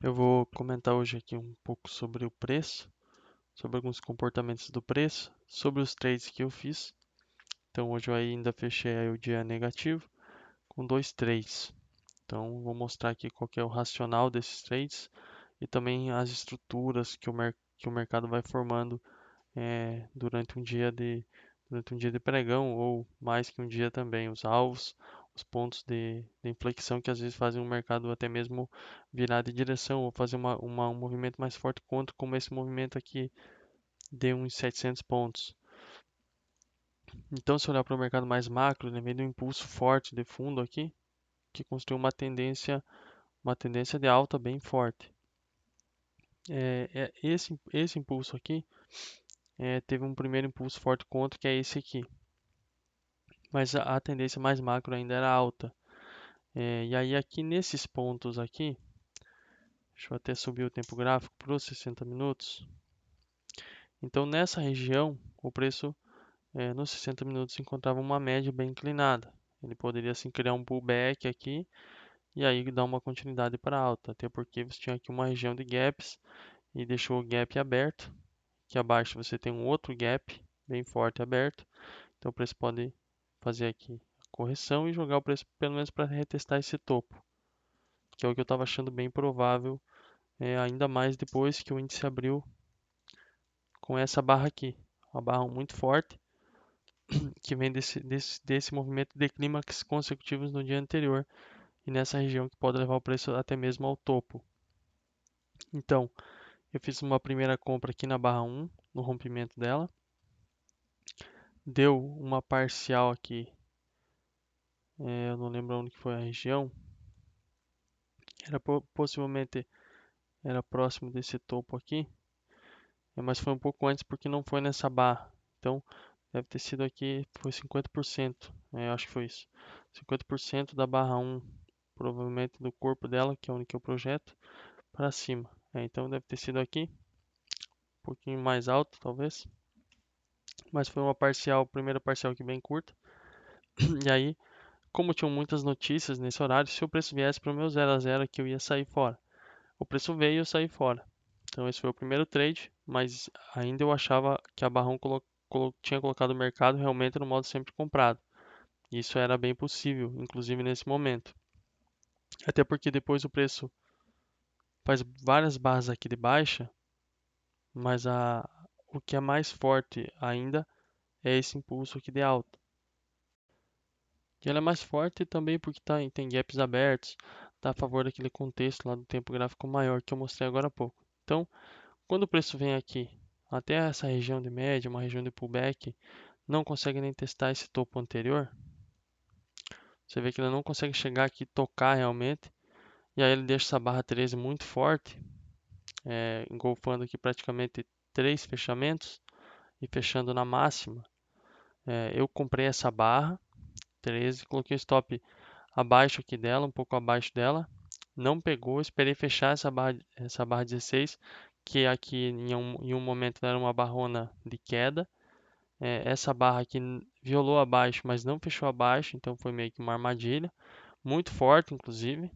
Eu vou comentar hoje aqui um pouco sobre o preço, sobre alguns comportamentos do preço, sobre os trades que eu fiz. Então hoje eu ainda fechei aí o dia negativo com dois trades. Então vou mostrar aqui qual que é o racional desses trades e também as estruturas que o mercado vai formando durante durante um dia de pregão ou mais que um dia também, os alvos, os pontos de inflexão que às vezes fazem o mercado até mesmo virar de direção ou fazer um movimento mais forte contra, como esse movimento aqui de uns 700 pontos. Então, se olhar para o mercado mais macro, ele vem de um impulso forte de fundo aqui, que construiu uma tendência de alta bem forte. Esse impulso aqui teve um primeiro impulso forte contra, que é esse aqui. Mas a tendência mais macro ainda era alta. E aí aqui nesses pontos aqui, deixa eu até subir o tempo gráfico para os 60 minutos. Então nessa região, o preço nos 60 minutos encontrava uma média bem inclinada. Ele poderia assim criar um pullback aqui e aí dar uma continuidade para alta, até porque você tinha aqui uma região de gaps e deixou o gap aberto. Aqui abaixo você tem um outro gap bem forte aberto. Então o preço pode fazer aqui a correção e jogar o preço pelo menos para retestar esse topo, que é o que eu estava achando bem provável, ainda mais depois que o índice abriu com essa barra aqui, uma barra muito forte, que vem desse movimento de clímax consecutivos no dia anterior e nessa região que pode levar o preço até mesmo ao topo. Então, eu fiz uma primeira compra aqui na barra 1, no rompimento dela, deu uma parcial aqui, eu não lembro onde que foi a região, era possivelmente era próximo desse topo aqui, mas foi um pouco antes porque não foi nessa barra. Então, deve ter sido aqui, foi 50%, eu acho que foi isso. 50% da barra 1, provavelmente do corpo dela, que é onde que eu projeto, para cima. Então, deve ter sido aqui, um pouquinho mais alto, talvez. Mas foi uma parcial, primeira parcial aqui bem curta. E aí, como tinham muitas notícias nesse horário, se o preço viesse para o meu 0 a 0 aqui, eu ia sair fora. O preço veio e eu saí fora. Então esse foi o primeiro trade, mas ainda eu achava que a Barrão tinha colocado o mercado realmente no modo sempre comprado. Isso era bem possível, inclusive nesse momento. Até porque depois o preço faz várias barras aqui de baixa, mas o que é mais forte ainda é esse impulso aqui de alta. E ela é mais forte também porque tem gaps abertos, está a favor daquele contexto lá do tempo gráfico maior que eu mostrei agora há pouco. Então, quando o preço vem aqui até essa região de média, uma região de pullback, não consegue nem testar esse topo anterior, você vê que ele não consegue chegar aqui e tocar realmente, e aí ele deixa essa barra 13 muito forte, engolfando aqui praticamente 3 fechamentos e fechando na máxima. Eu comprei essa barra 13, coloquei o stop abaixo aqui dela, um pouco abaixo dela, não pegou, esperei fechar essa barra 16, que aqui em um momento era uma barrona de queda. Essa barra aqui violou abaixo, mas não fechou abaixo, então foi meio que uma armadilha, muito forte inclusive.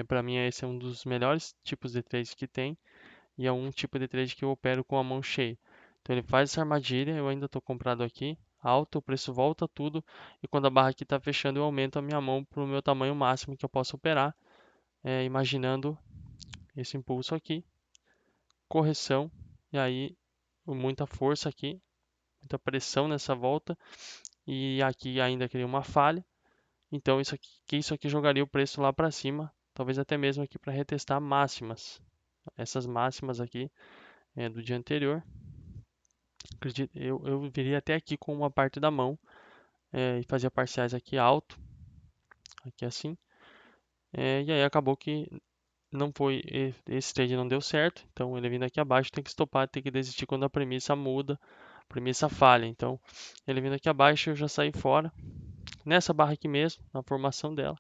Para mim esse é um dos melhores tipos de trade que tem e é um tipo de trade que eu opero com a mão cheia. Então ele faz essa armadilha, eu ainda estou comprado aqui, alto, o preço volta tudo e quando a barra aqui está fechando eu aumento a minha mão para o meu tamanho máximo que eu posso operar, imaginando esse impulso aqui, correção e aí muita força aqui, muita pressão nessa volta e aqui ainda cria uma falha. Então isso aqui jogaria o preço lá para cima, talvez até mesmo aqui para retestar máximas. Essas máximas aqui do dia anterior. Eu viria até aqui com uma parte da mão e fazia parciais aqui alto, aqui assim. E aí acabou que não foi, esse trade não deu certo, então ele vindo aqui abaixo tem que estopar, tem que desistir quando a premissa muda, a premissa falha. Então ele vindo aqui abaixo eu já saí fora, nessa barra aqui mesmo, na formação dela,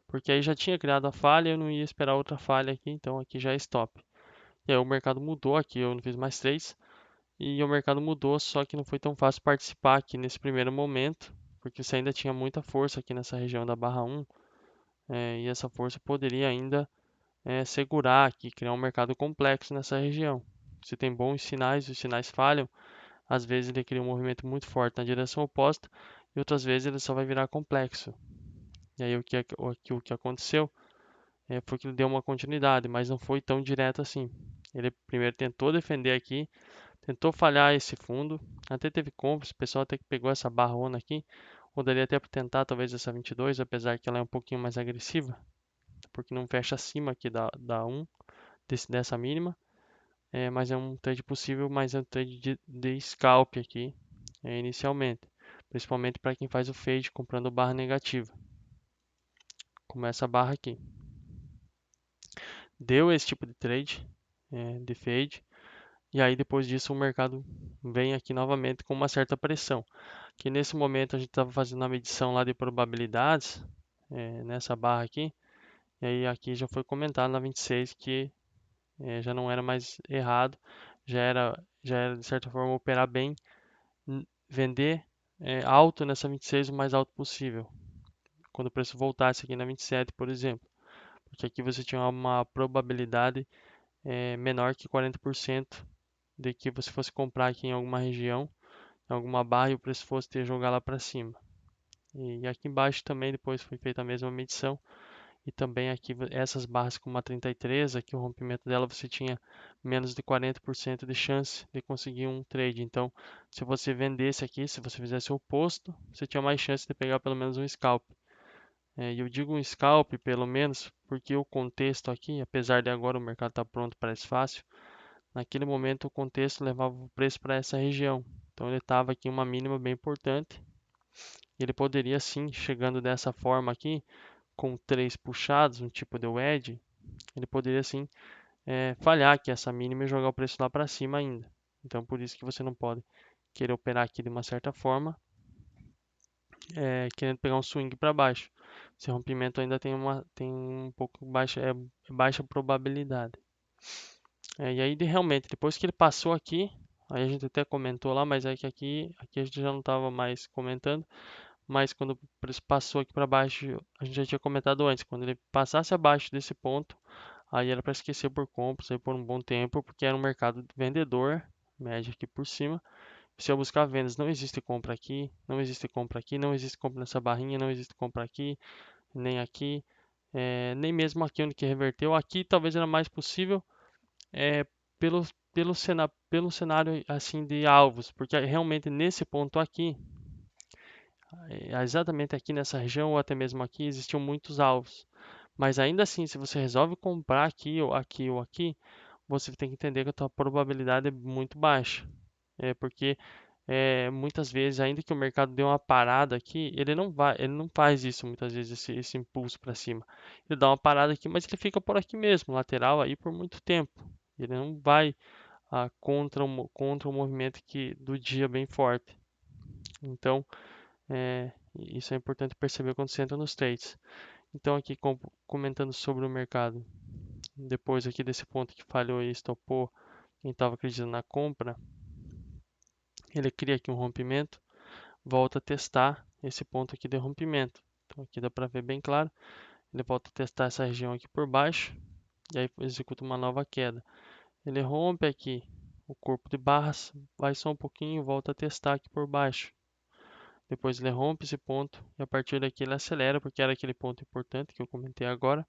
porque aí já tinha criado a falha, eu não ia esperar outra falha aqui, então aqui já é stop. E aí o mercado mudou aqui, eu não fiz mais trades, e o mercado mudou, só que não foi tão fácil participar aqui nesse primeiro momento, porque você ainda tinha muita força aqui nessa região da barra 1, e essa força poderia ainda segurar aqui, criar um mercado complexo nessa região. Se tem bons sinais, os sinais falham, às vezes ele cria um movimento muito forte na direção oposta e outras vezes ele só vai virar complexo. E aí o que aconteceu foi que ele deu uma continuidade, mas não foi tão direto assim. Ele primeiro tentou defender aqui, tentou falhar esse fundo, até teve compras, o pessoal até que pegou essa barrona aqui, ou daria até para tentar talvez essa 22, apesar que ela é um pouquinho mais agressiva, porque não fecha acima aqui da 1 dessa mínima. Mas é um trade possível, mas é um trade de scalp aqui, inicialmente. Principalmente para quem faz o fade comprando barra negativa, como essa barra aqui. Deu esse tipo de trade, de fade, e aí depois disso o mercado vem aqui novamente com uma certa pressão. Que nesse momento a gente estava fazendo a medição lá de probabilidades, nessa barra aqui, e aí aqui já foi comentado na 26 que já não era mais errado, já era de certa forma operar bem, vender alto nessa 26 o mais alto possível, quando o preço voltasse aqui na 27, por exemplo, porque aqui você tinha uma probabilidade menor que 40% de que você fosse comprar aqui em alguma região, em alguma barra e o preço fosse ter jogar lá para cima. E aqui embaixo também depois foi feita a mesma medição. E também aqui essas barras com uma 33, aqui o rompimento dela você tinha menos de 40% de chance de conseguir um trade. Então, se você vendesse aqui, se você fizesse o oposto, você tinha mais chance de pegar pelo menos um scalp. E eu digo um scalp pelo menos porque o contexto aqui, apesar de agora o mercado estar pronto, parece fácil, naquele momento o contexto levava o preço para essa região. Então ele estava aqui em uma mínima bem importante. Ele poderia sim, chegando dessa forma aqui, com três puxados, um tipo de wedge, ele poderia sim falhar aqui essa mínima e jogar o preço lá para cima ainda. Então por isso que você não pode querer operar aqui de uma certa forma, querendo pegar um swing para baixo. Esse rompimento ainda tem um pouco baixa probabilidade. E aí realmente, depois que ele passou aqui, aí a gente até comentou lá, mas é que aqui a gente já não estava mais comentando, mas quando o preço passou aqui para baixo, a gente já tinha comentado antes, quando ele passasse abaixo desse ponto, aí era para esquecer por compras aí por um bom tempo, porque era um mercado vendedor, média aqui por cima. Se eu buscar vendas, não existe compra aqui, não existe compra aqui, não existe compra nessa barrinha, não existe compra aqui, nem mesmo aqui onde que reverteu. Aqui talvez era mais possível, é, pelo cenário assim de alvos, porque realmente nesse ponto aqui, exatamente aqui nessa região ou até mesmo aqui, existiam muitos alvos. Mas ainda assim, se você resolve comprar aqui ou aqui ou aqui, você tem que entender que a tua probabilidade é muito baixa. Porque muitas vezes, ainda que o mercado dê uma parada aqui, ele não faz isso muitas vezes, esse impulso para cima. Ele dá uma parada aqui, mas ele fica por aqui mesmo, lateral aí por muito tempo. Ele não vai contra o movimento do dia bem forte. Então, isso é importante perceber quando você entra nos trades. Então, aqui comentando sobre o mercado, depois aqui desse ponto que falhou e estopou, quem estava acreditando na compra, ele cria aqui um rompimento, volta a testar esse ponto aqui de rompimento. Então, aqui dá para ver bem claro, ele volta a testar essa região aqui por baixo, e aí executa uma nova queda. Ele rompe aqui o corpo de barras, vai só um pouquinho, volta a testar aqui por baixo. Depois ele rompe esse ponto e a partir daqui ele acelera, porque era aquele ponto importante que eu comentei agora.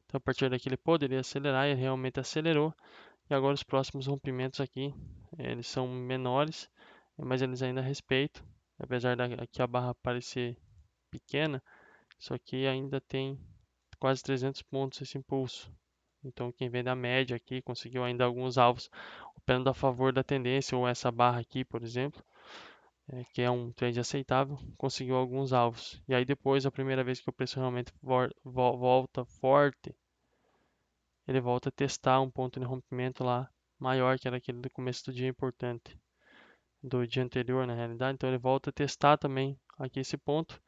Então a partir daqui ele poderia acelerar e realmente acelerou. E agora os próximos rompimentos aqui, eles são menores, mas eles ainda respeitam. Apesar daqui a barra parecer pequena, isso aqui ainda tem quase 300 pontos esse impulso. Então quem vê da média aqui conseguiu ainda alguns alvos operando a favor da tendência, ou essa barra aqui, por exemplo, que é um trade aceitável, conseguiu alguns alvos. E aí depois, a primeira vez que o preço realmente volta forte, ele volta a testar um ponto de rompimento lá maior, que era aquele do começo do dia importante, do dia anterior na realidade. Então ele volta a testar também aqui esse ponto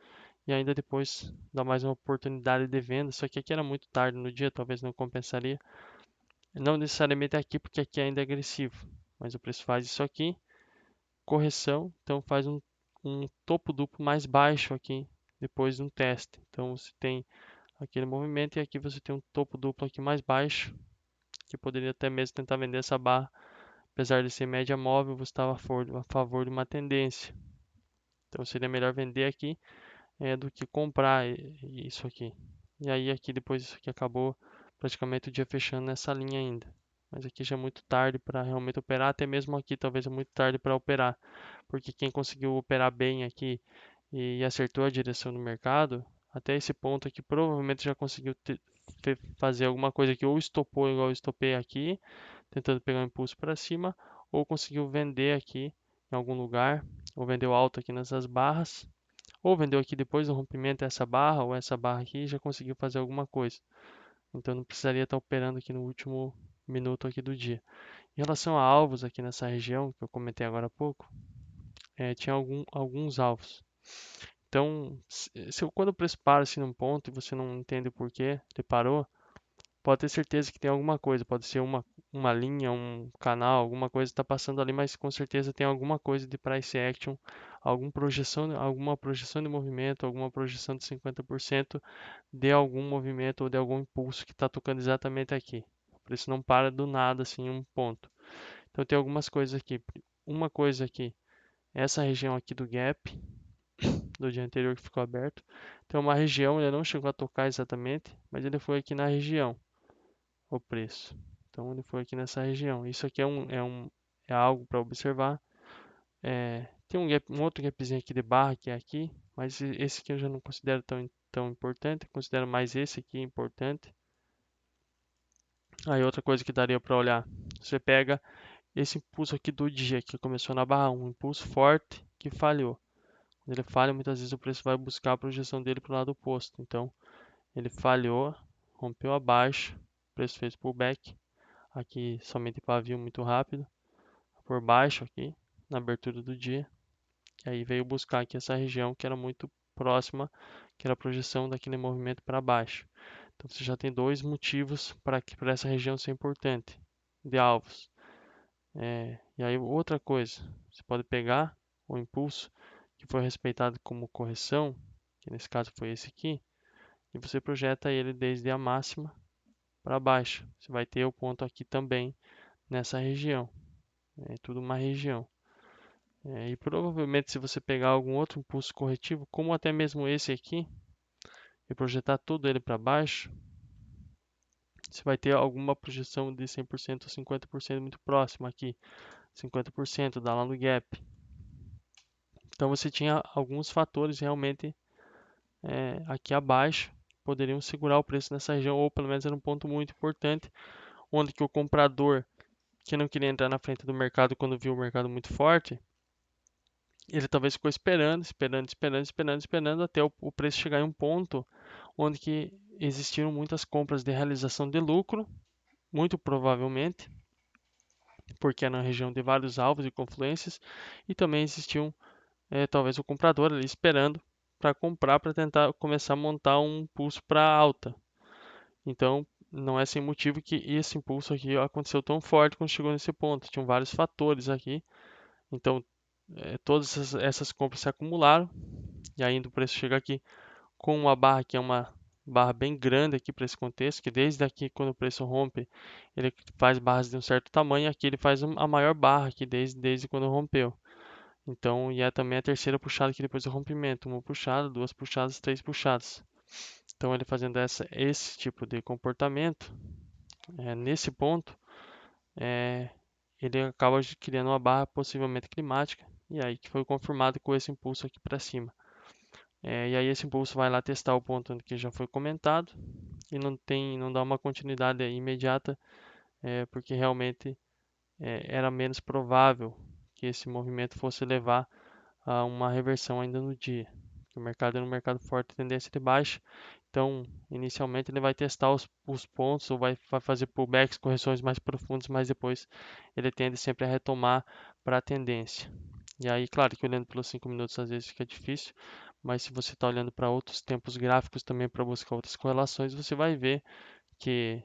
e ainda depois dá mais uma oportunidade de venda. Só que aqui era muito tarde no dia, talvez não compensaria. Não necessariamente aqui, porque aqui ainda é agressivo, mas o preço faz isso aqui, correção, então faz um topo duplo mais baixo aqui depois de um teste. Então você tem aquele movimento, e aqui você tem um topo duplo aqui mais baixo, que poderia até mesmo tentar vender essa barra. Apesar de ser média móvel, você estava a favor de uma tendência. Então seria melhor vender aqui do que comprar isso aqui. E aí aqui depois isso aqui acabou praticamente o dia fechando nessa linha ainda. Mas aqui já é muito tarde para realmente operar, até mesmo aqui talvez é muito tarde para operar, porque quem conseguiu operar bem aqui e acertou a direção do mercado, até esse ponto aqui provavelmente já conseguiu fazer alguma coisa que ou estopou igual eu estopei aqui, tentando pegar um impulso para cima, ou conseguiu vender aqui em algum lugar, ou vendeu alto aqui nessas barras, ou vendeu aqui depois do rompimento essa barra ou essa barra aqui e já conseguiu fazer alguma coisa. Então não precisaria estar operando aqui no último minuto aqui do dia. Em relação a alvos aqui nessa região, que eu comentei agora há pouco, tinha alguns alvos. Então, quando o preço para assim num ponto e você não entende o porquê ele parou, pode ter certeza que tem alguma coisa. Pode ser uma linha, um canal, alguma coisa está passando ali, mas com certeza tem alguma coisa de price action, alguma projeção de movimento, alguma projeção de 50% de algum movimento ou de algum impulso que está tocando exatamente aqui. O preço não para do nada assim em um ponto. Então tem algumas coisas aqui. Uma coisa aqui, essa região aqui do gap, do dia anterior que ficou aberto. Tem uma região, ele não chegou a tocar exatamente, mas ele foi aqui na região, o preço. Então ele foi aqui nessa região. Isso aqui é algo para observar. Tem um outro gapzinho aqui de barra que é aqui, mas esse aqui eu já não considero tão importante, considero mais esse aqui importante. Aí outra coisa que daria para olhar, você pega esse impulso aqui do dia que começou na barra 1, um impulso forte que falhou. Quando ele falha, muitas vezes o preço vai buscar a projeção dele para o lado oposto. Então, ele falhou, rompeu abaixo, o preço fez pullback. Aqui somente pavio muito rápido, por baixo aqui, na abertura do dia. E aí veio buscar aqui essa região que era muito próxima, que era a projeção daquele movimento para baixo. Então você já tem dois motivos para essa região ser importante, de alvos. E aí outra coisa, você pode pegar o impulso que foi respeitado como correção, que nesse caso foi esse aqui, e você projeta ele desde a máxima para baixo. Você vai ter o ponto aqui também nessa região. É tudo uma região. E provavelmente se você pegar algum outro impulso corretivo, como até mesmo esse aqui, e projetar tudo ele para baixo, você vai ter alguma projeção de 100% ou 50% muito próxima aqui. 50% dá lá no gap. Então você tinha alguns fatores realmente aqui abaixo poderiam segurar o preço nessa região, ou pelo menos era um ponto muito importante, onde que o comprador que não queria entrar na frente do mercado quando viu o mercado muito forte, ele talvez ficou esperando até o preço chegar em um ponto onde que existiram muitas compras de realização de lucro, muito provavelmente, porque era uma região de vários alvos e confluências, e também existiam talvez o comprador ali esperando para comprar, para tentar começar a montar um impulso para alta. Então, não é sem motivo que esse impulso aqui aconteceu tão forte quando chegou nesse ponto. Tinham vários fatores aqui. Então, todas essas compras se acumularam e ainda o preço chega aqui com uma barra que é uma barra bem grande aqui para esse contexto, que desde aqui quando o preço rompe, ele faz barras de um certo tamanho, aqui ele faz a maior barra aqui desde quando rompeu. Então, e é também a terceira puxada aqui depois do rompimento, uma puxada, duas puxadas, três puxadas. Então, ele fazendo esse tipo de comportamento, nesse ponto, é, ele acaba criando uma barra possivelmente climática, e aí que foi confirmado com esse impulso aqui para cima. E aí esse impulso vai lá testar o ponto que já foi comentado e não dá uma continuidade imediata, porque realmente era menos provável que esse movimento fosse levar a uma reversão ainda no dia. O mercado é um mercado forte, tendência de baixa, então inicialmente ele vai testar os pontos ou vai fazer pullbacks, correções mais profundas, mas depois ele tende sempre a retomar para a tendência. E aí, claro que olhando pelos 5 minutos às vezes fica difícil, mas se você está olhando para outros tempos gráficos também para buscar outras correlações, você vai ver que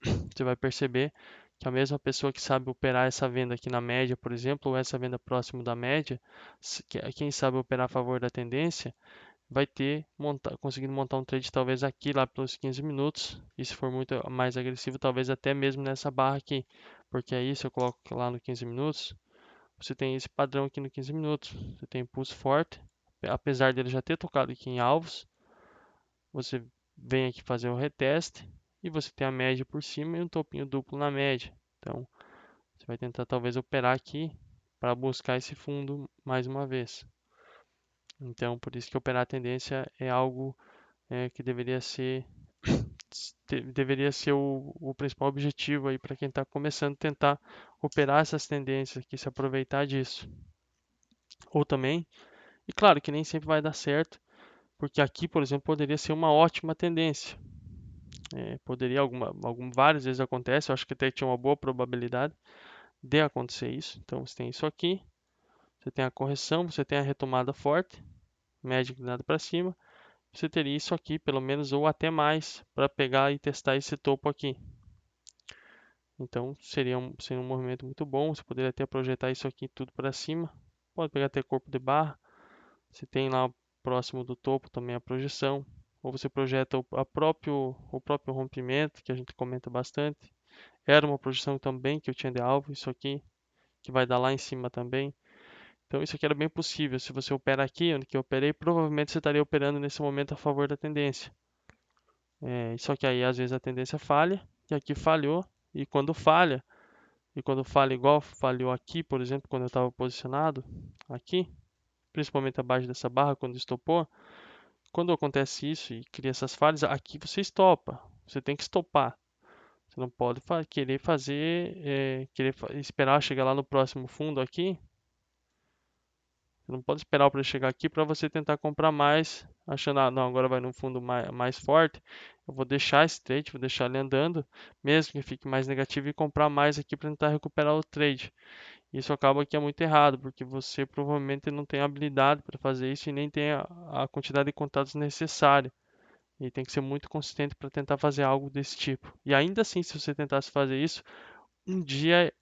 você vai perceber que a mesma pessoa que sabe operar essa venda aqui na média, por exemplo, ou essa venda próximo da média, quem sabe operar a favor da tendência, vai ter conseguindo montar um trade talvez aqui lá pelos 15 minutos, e se for muito mais agressivo, talvez até mesmo nessa barra aqui, porque aí se eu coloco lá no 15 minutos, você tem esse padrão aqui no 15 minutos, você tem impulso forte, apesar dele já ter tocado aqui em alvos, você vem aqui fazer o reteste, e você tem a média por cima e um topinho duplo na média, então você vai tentar talvez operar aqui para buscar esse fundo mais uma vez. Então, por isso que operar a tendência é algo que deveria ser o principal objetivo aí para quem está começando a tentar operar essas tendências aqui, se aproveitar disso. Ou também, e claro que nem sempre vai dar certo, porque aqui, por exemplo, poderia ser uma ótima tendência. Poderia, várias vezes acontece, eu acho que até tinha uma boa probabilidade de acontecer isso. Então você tem isso aqui, você tem a correção, você tem a retomada forte, média inclinada para cima, você teria isso aqui, pelo menos, ou até mais, para pegar e testar esse topo aqui. Então seria um movimento muito bom. Você poderia até projetar isso aqui tudo para cima. Pode pegar até corpo de barra. Você tem lá próximo do topo também a projeção. Ou você projeta o próprio rompimento, que a gente comenta bastante. Era uma projeção também que eu tinha de alvo, isso aqui, que vai dar lá em cima também. Então isso aqui era bem possível. Se você opera aqui, onde que eu operei, provavelmente você estaria operando nesse momento a favor da tendência. Só que aí às vezes a tendência falha, e aqui falhou, e quando falha igual falhou aqui, por exemplo, quando eu estava posicionado aqui, principalmente abaixo dessa barra, quando estopou, quando acontece isso e cria essas falhas, aqui você estopa, você tem que estopar. Você não pode querer fazer, esperar chegar lá no próximo fundo aqui. Você não pode esperar para chegar aqui para você tentar comprar mais, achando, não, agora vai num fundo mais forte. Eu vou deixar esse trade, vou deixar ele andando, mesmo que fique mais negativo, e comprar mais aqui para tentar recuperar o trade. Isso acaba que é muito errado, porque você provavelmente não tem habilidade para fazer isso e nem tem a quantidade de contatos necessária. E tem que ser muito consistente para tentar fazer algo desse tipo. E ainda assim, se você tentasse fazer isso, um dia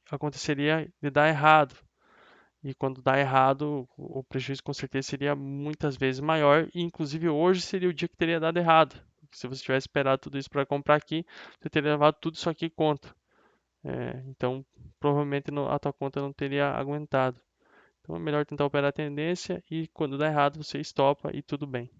aconteceria de dar errado. E quando dá errado, o prejuízo com certeza seria muitas vezes maior. E inclusive hoje seria o dia que teria dado errado. Se você tivesse esperado tudo isso para comprar aqui, você teria levado tudo isso aqui em conta. Então, provavelmente a tua conta não teria aguentado. Então, é melhor tentar operar a tendência e quando dá errado, você estopa e tudo bem.